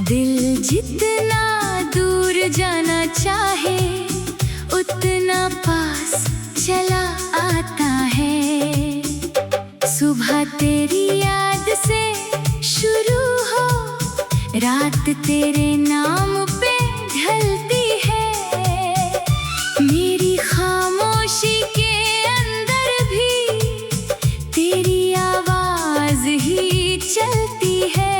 दिल जितना दूर जाना चाहे उतना पास चला आता है। सुबह तेरी याद से शुरू हो, रात तेरे नाम पे ढलती है। मेरी खामोशी के अंदर भी तेरी आवाज ही चलती है।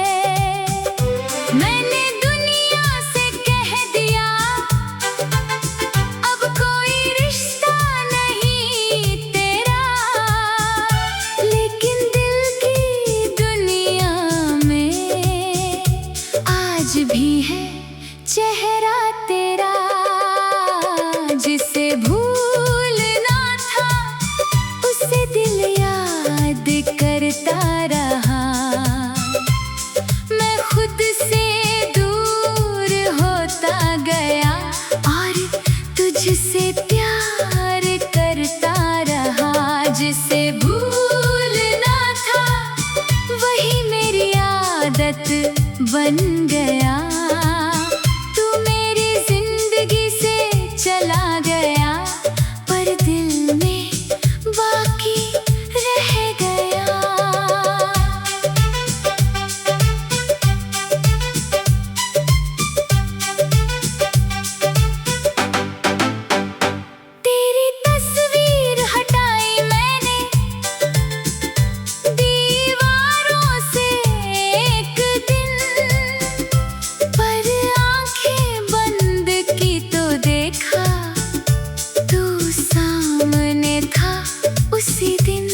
मैंने दुनिया से कह दिया अब कोई रिश्ता नहीं तेरा, लेकिन दिल की दुनिया में आज भी है चेहरा तेरा। जिसे भूलना था उसे दिल याद करता रहा। मैं खुद से दूर होता गया और तुझसे प्यार करता रहा। जिसे भूलना था वही मेरी आदत बन गया। तू मेरी जिंदगी से चला गया पर दिल में बाकी रह गया। तेरी तस्वीर हटाई मैंने दीवारों से एक दिन, पर आंखें बंद की तो देखा तू सामने था उसी दिन।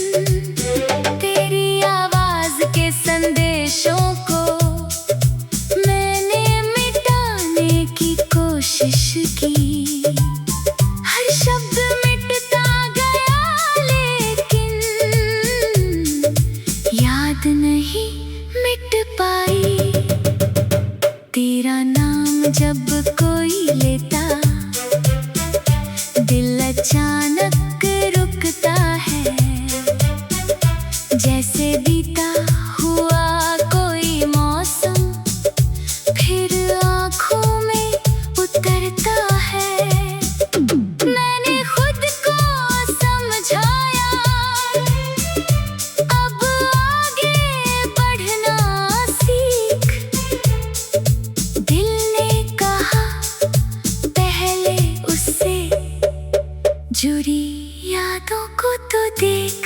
तेरी आवाज के संदेशों को मैंने मिटाने की कोशिश की। हर शब्द मिटता गया लेकिन याद नहीं मिट पाई। तेरा नाम जब कोई लेता दिल अचानक रुकता है। जैसे बीता हुआ कोई मौसम फिर आँखों में उतरता है। मैंने खुद को समझाया अब आगे बढ़ना सीख। दिल ने कहा पहले उससे जुड़ी यादों को तो देख।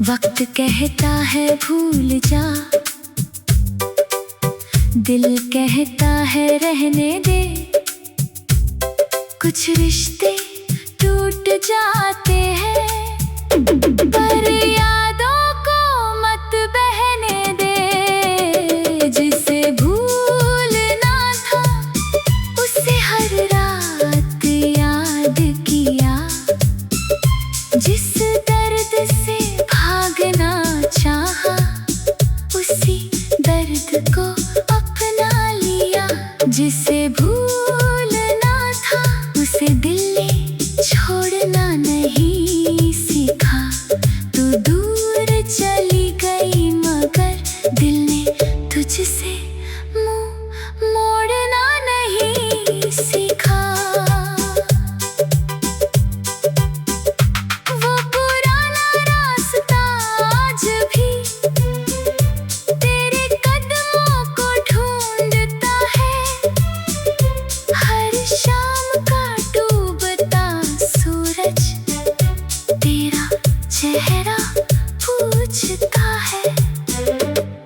वक्त कहता है भूल जा, दिल कहता है रहने दे। कुछ रिश्ते टूट जाते हैं पर यादों को मत बहने दे। जिसे भूलना था उसे हर रात याद किया। जिस दर्द से भागना चाहा उसी दर्द को अपना लिया। जिसे भूलना था उसे दिल ने छोड़ना नहीं सीखा। तू दूर चली गई मगर दिल ने तुझसे मुंह मोड़ना नहीं सीखा। वो पुराना रास्ता आज भी तेरे कदमों को ढूंढता है। हर शाम का डूबता सूरज तेरा चेहरा पूछता है।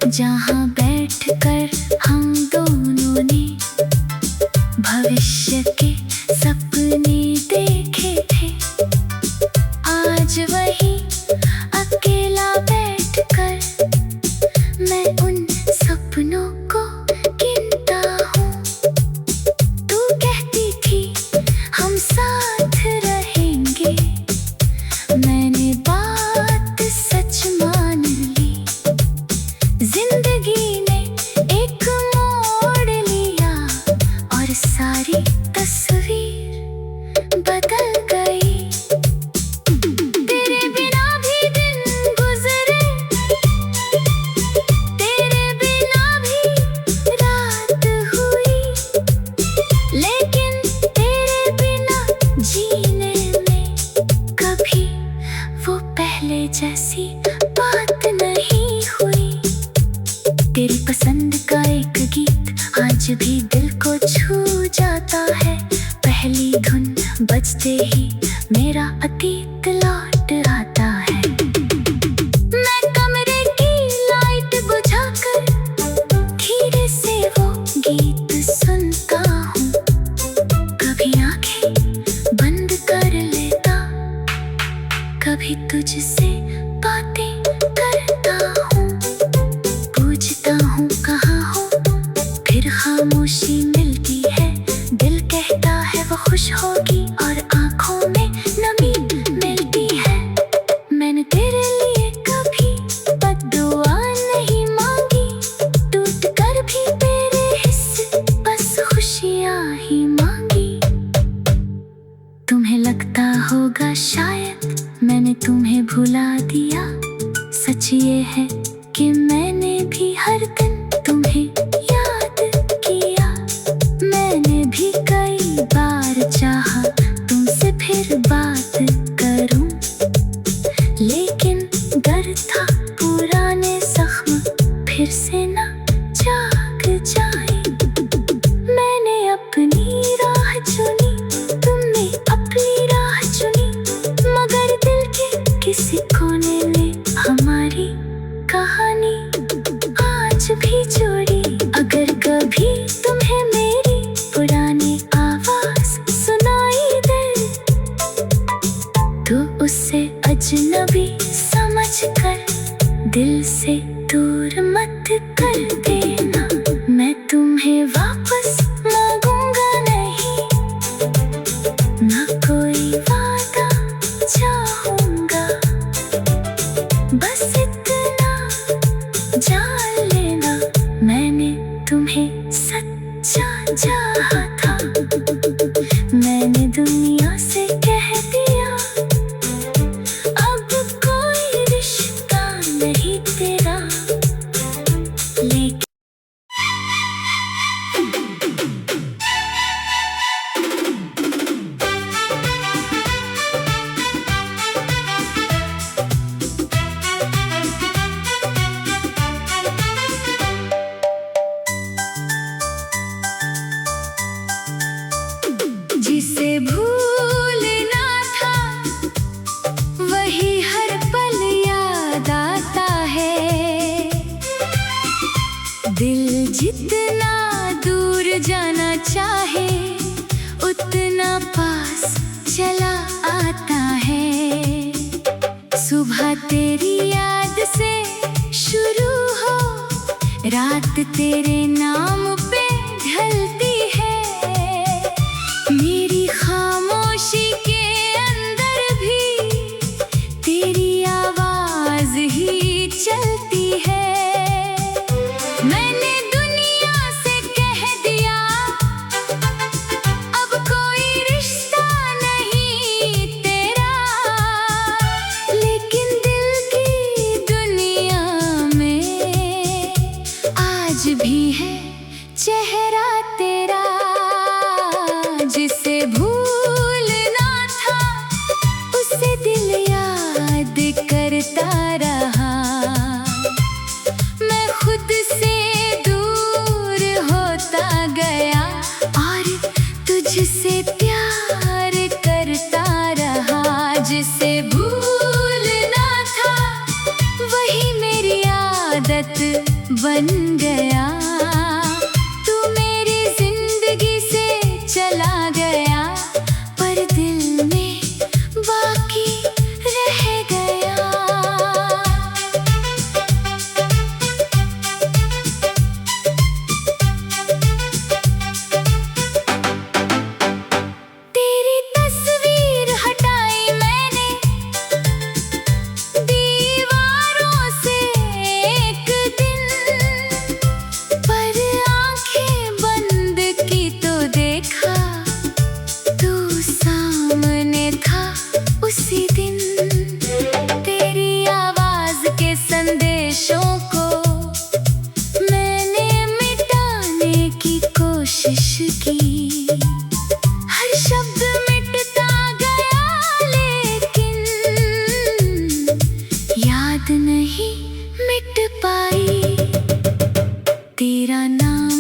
जहाँ बैठकर हम दोनों ने भविष्य के सपने देखे थे, आज वही अकेला बैठकर मैं उन सपनों को गिनता हूँ। तू कहती थी हम साथ रहेंगे, मैंने बात सच मान ली। जिंदगी ने एक का एक गीत आज भी दिल को छू जाता है। पहली धुन बजते ही मेरा अतीत लौट आता है। मैं कमरे की लाइट बुझाकर धीरे से वो गीत सुनता हूँ। कभी आंखें बंद कर लेता, कभी तुझसे बातें करता हूँ। पूछता हूँ कहाँ हो, फिर खामोशी मिलती है। दिल कहता है वो खुश होगी और आंखों में नमी मिलती है। मैंने तेरे लिए कभी बद्दुआ नहीं मांगी, टूट कर भी तेरे हिस्से बस खुशियाँ ही मांगी। तुम्हें लगता होगा शायद मैंने तुम्हें भुला दिया, सच ये है कि मैंने भी हर दिन तुम्हें याद किया। मैंने भी कई बार चाहा तुमसे फिर बात करूं, लेकिन डर था पुराने जख्म फिर से ना जाग जाए। मैंने अपनी राह चुनी, तुमने अपनी राह चुनी, मगर दिल के किसी कोने में हमारी कहानी आज भी जोड़ी। अगर कभी तुम्हें मेरी पुरानी आवाज सुनाई दे, तो उसे अजनबी समझकर दिल से दूर मत कर देना। मैं तुम्हें वापस मांगूंगा नहीं, ना कोई वादा चाहूंगा। बस इतना जान लेना, मैंने तुम्हें सच्चा चाहा था। मैंने दुनिया से कह दिया अब कोई रिश्ता नहीं तेरा, लेकिन जिसे भूलना था वही हर पल याद आता है। दिल जितना दूर जाना चाहे उतना पास चला आता है। सुबह तेरी याद से शुरू हो, रात तेरे नाम पे ढलती है। मेरी खामोशी के अंदर भी तेरी आवाज ही चलती है। मैंने दुनिया से कह दिया अब कोई रिश्ता नहीं तेरा, लेकिन दिल की दुनिया में आज भी है चेहरा तेरा। जिसे भूलना था उसे दिल याद करता रहा। मैं खुद से दूर होता गया और तुझसे प्यार करता रहा। जिसे भूलना था वही मेरी आदत बन गया। तू मेरी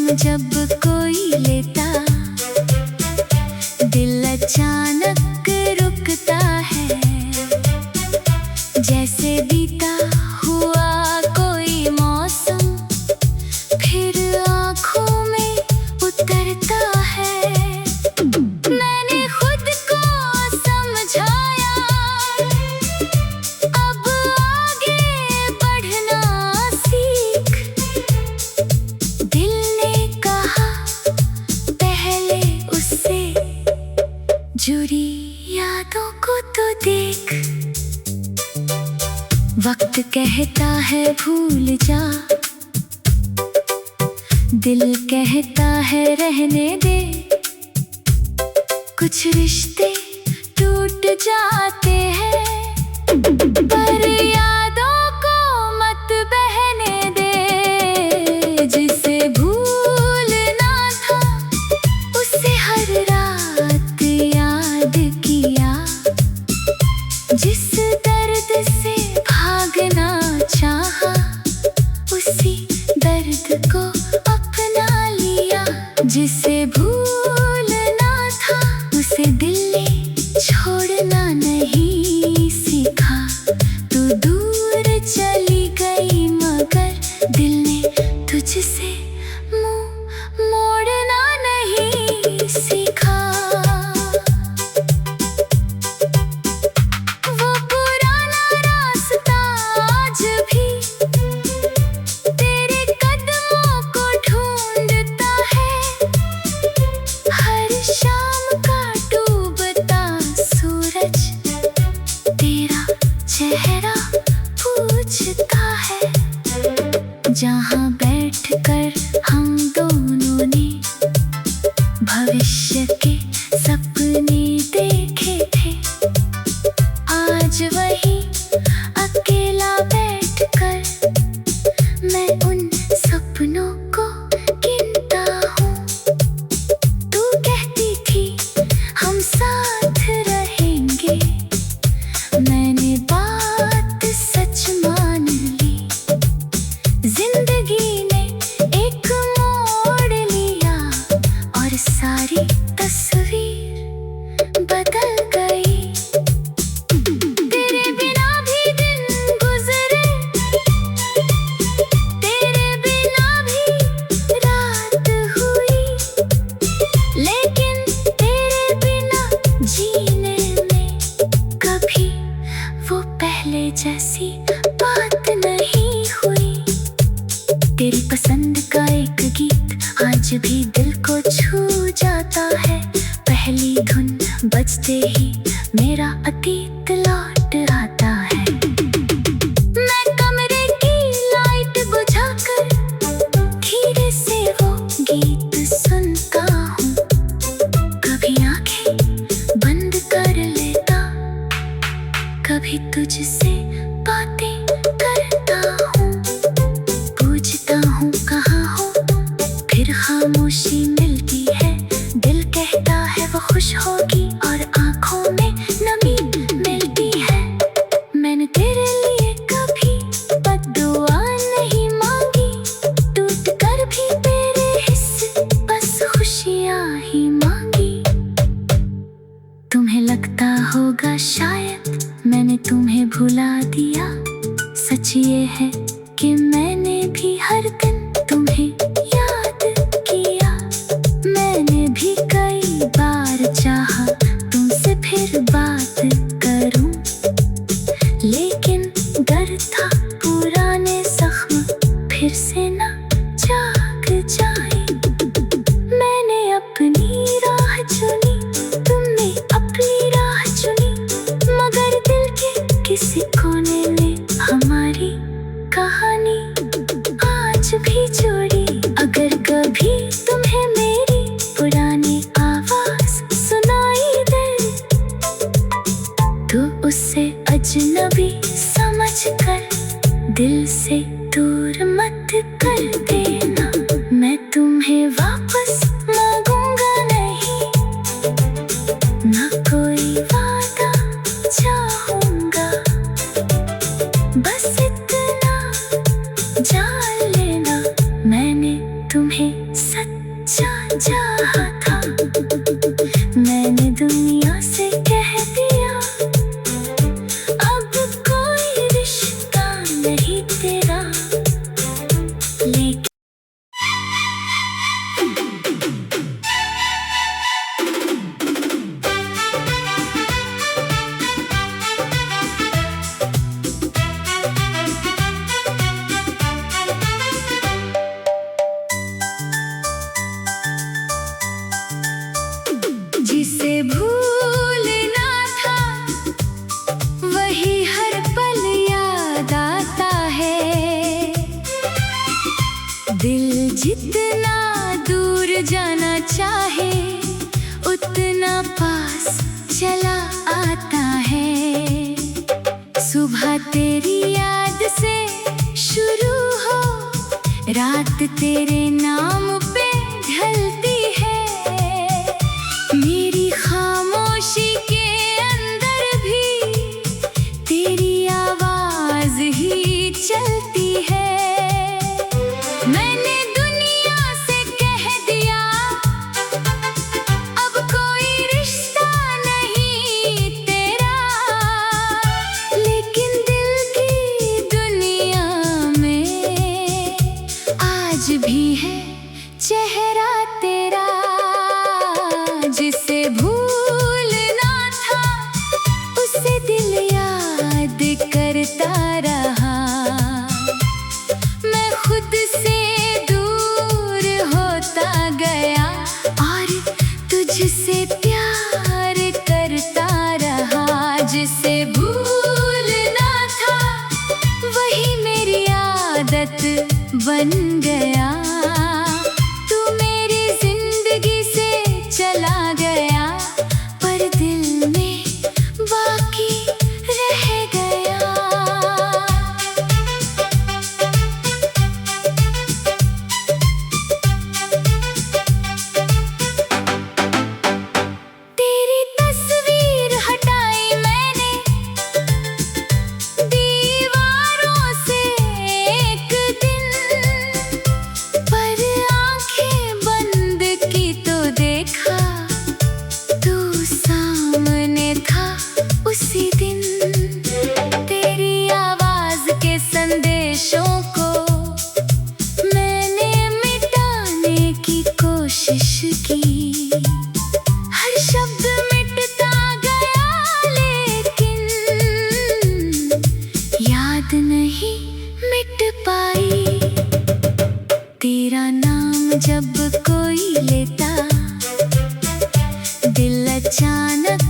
जब कोई लेता, दिल अचानक रुकता है। जैसे बीता हुआ कोई मौसम फिर आँखों में उतरता है। मैंने खुद को समझाया, अब आगे बढ़ना सीख। दिल ने कहा पहले उससे जुड़ी यादों को तो देख। वक्त कहता है भूल जा, दिल कहता है रहने दे। कुछ रिश्ते टूट जाते हैं, पर यादों को मत बहने दे। जिसे भूलना था उसे हर रात याद किया। जिस दर्द से भागना चाहा उसी दर्द को अपना लिया। जिसे भूलना था उसे दिल ने छोड़ना नहीं सीखा। तू दूर चली गई मगर दिल ने तुझसे मुंह मोड़ना नहीं सीखा। वो पुराना रास्ता आज भी तेरे कदमों को ढूंढता है। हर शाम का डूबता सूरज तेरा चेहरा पूछता है। जहाँ बैठकर हम दोनों ने भविष्य के सपने देखे थे, आज वही अकेला बैठकर मैं उन सपनों को गिनता हूँ। तू कहती थी हम साथ रहेंगे, मैंने बात सच मान ली। जिंदगी ने एक मोड़ लिया और सारी तस्वीर बदल गई। तेरे बिना भी दिन गुजरे, तेरे बिना भी रात हुई, लेकिन तेरे बिना जीने में कभी वो पहले जैसी बात नहीं हुई। तेरी पसंद का एक गीत आज भी दिल को छू जाता है। पहली धुन बजते ही मेरा अतीत लौट आता है। मैं कमरे की लाइट बुझाकर धीरे से वो गीत सुनता हूँ। कभी आंखें बंद कर लेता, कभी तुझसे बातें करता हूँ। पूछता हूँ कहाँ हो, फिर खामोशी मिलती है। दिल कहता है वो खुश होगी और आँखों में नमी मिलती है। मैंने तेरे लिए कभी बद्दुआ नहीं मांगी, टूट कर भी तेरे हिस्से बस खुशियाँ ही मांगी। तुम्हें लगता होगा शायद मैंने तुम्हें भुला दिया, सच ये है कि मैंने भी हर दिन तुम्हें याद किया। तुम्हें सच्चा चाहा था, मैंने दुनिया से कह दिया अब कोई रिश्ता नहीं तेरा। लेकिन जिसे भूलना था वही हर पल याद आता है। दिल जितना दूर जाना चाहे उतना पास चला आता है। सुबह तेरी याद से शुरू हो, रात तेरे नाम पे ढलती है। मेरी खामोशी के अंदर भी तेरी आवाज ही चलती है। मैंने दुनिया से कह दिया अब कोई रिश्ता नहीं तेरा। लेकिन दिल की दुनिया में आज भी है चेहरा तेरा। जिसे भूलना था उसे दिल याद करता रहा। मैं खुद से दूर होता गया और तुझसे प्यार करता रहा। जिसे भूलना था वही मेरी आदत बन गया। तू मेरी जिंदगी से चला गया पर दिल में बाकी रह गया। तेरी तस्वीर हटाई मैंने दीवारों से एक दिन, पर आंखें बंद की तो देखा तू सामने था उसी दिन। तेरी आवाज के संदेशों को मैंने मिटाने की कोशिश की। हर शब्द मिटता गया लेकिन याद नहीं मिट पाई। तेरा नाम जब कोई लेता दिल अचानक